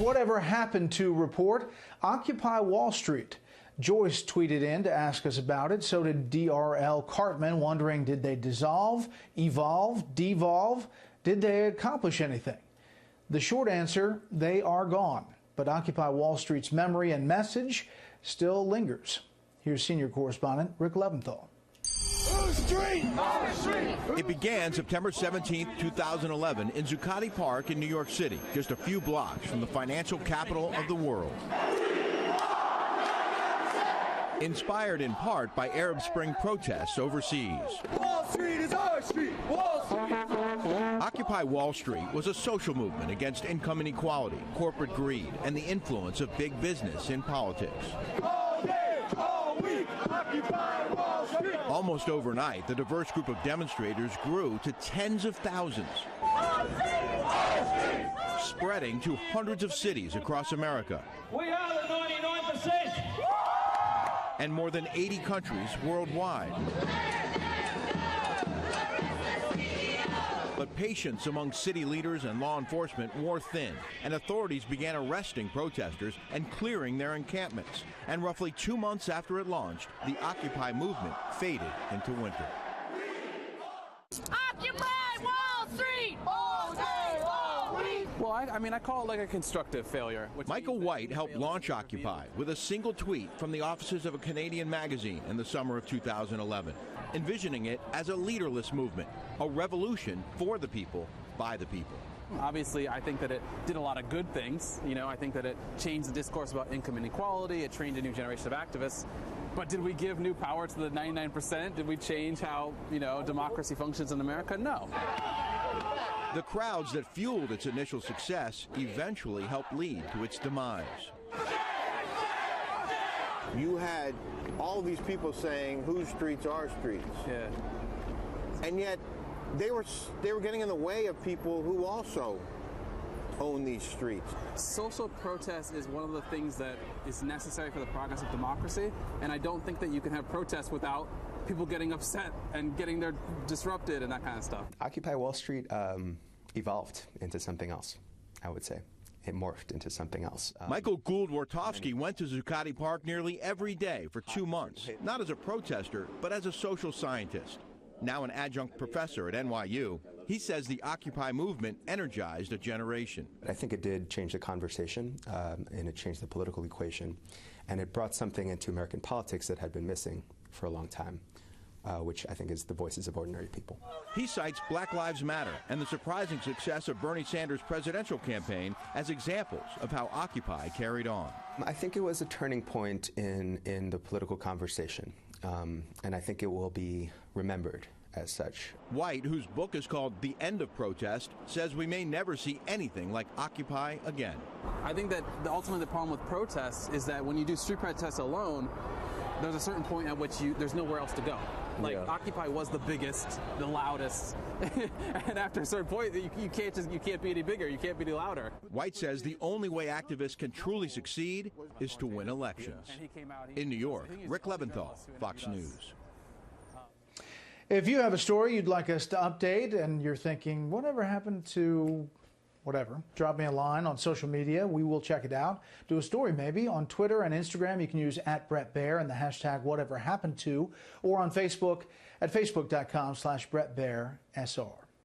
Whatever Happened To report, Occupy Wall Street. Joyce tweeted in to ask us about it. So did DRL Cartman, wondering, did they dissolve, evolve, devolve? Did they accomplish anything? The short answer, they are gone. But Occupy Wall Street's memory and message still lingers. Here's senior correspondent Rick Leventhal. It began September 17, 2011 in Zuccotti Park in New York City, just a few blocks from the financial capital of the world. Inspired in part by Arab Spring protests overseas. Wall Street is our street! Wall Street! Occupy Wall Street was a social movement against income inequality, corporate greed, and the influence of big business in politics. All day, all week, Occupy Wall Street! Almost overnight, the diverse group of demonstrators grew to tens of thousands, spreading to hundreds of cities across America. We are the 99%! And more than 80 countries worldwide. But patience among city leaders and law enforcement wore thin, and authorities began arresting protesters and clearing their encampments. And roughly 2 months after it launched, the Occupy movement faded into winter. Occupy Wall Street! All day, all week! Well, I call it like a constructive failure. Michael White helped launch Occupy with a single tweet from the offices of a Canadian magazine in the summer of 2011, envisioning it as a leaderless movement, a revolution for the people, by the people. Obviously, I think that it did a lot of good things. I think that it changed the discourse about income inequality. It trained a new generation of activists. But did we give new power to the 99%? Did we change how, democracy functions in America? No. The crowds that fueled its initial success eventually helped lead to its demise. You had all these people saying, whose streets are streets? Yeah. And yet, they were getting in the way of people who also own these streets. Social protest is one of the things that is necessary for the progress of democracy, and I don't think that you can have protests without people getting upset and getting their disrupted and that kind of stuff. Occupy Wall Street evolved into something else, I would say. It morphed into something else. Michael Gould-Wartofsky went to Zuccotti Park nearly every day for 2 months, not as a protester, but as a social scientist. Now an adjunct professor at NYU, he says the Occupy movement energized a generation. I think it did change the conversation, and it changed the political equation, and it brought something into American politics that had been missing for a long time, which I think is the voices of ordinary people. He cites Black Lives Matter and the surprising success of Bernie Sanders' presidential campaign as examples of how Occupy carried on. I think it was a turning point in the political conversation. And I think it will be remembered as such. White, whose book is called The End of Protest, says we may never see anything like Occupy again. I think that ultimately the problem with protests is that when you do street protests alone, there's a certain point at which there's nowhere else to go. Occupy was the biggest, the loudest, and after a certain point, you can't be any bigger, you can't be any louder. White says the only way activists can truly succeed is to win elections. In New York, Rick Leventhal, Fox News. If you have a story you'd like us to update and you're thinking, whatever happened to whatever, drop me a line on social media. We will check it out. Do a story maybe on Twitter and Instagram. You can use @BrettBaer and the hashtag whatever happened to, or on Facebook at facebook.com/BrettBaerSR.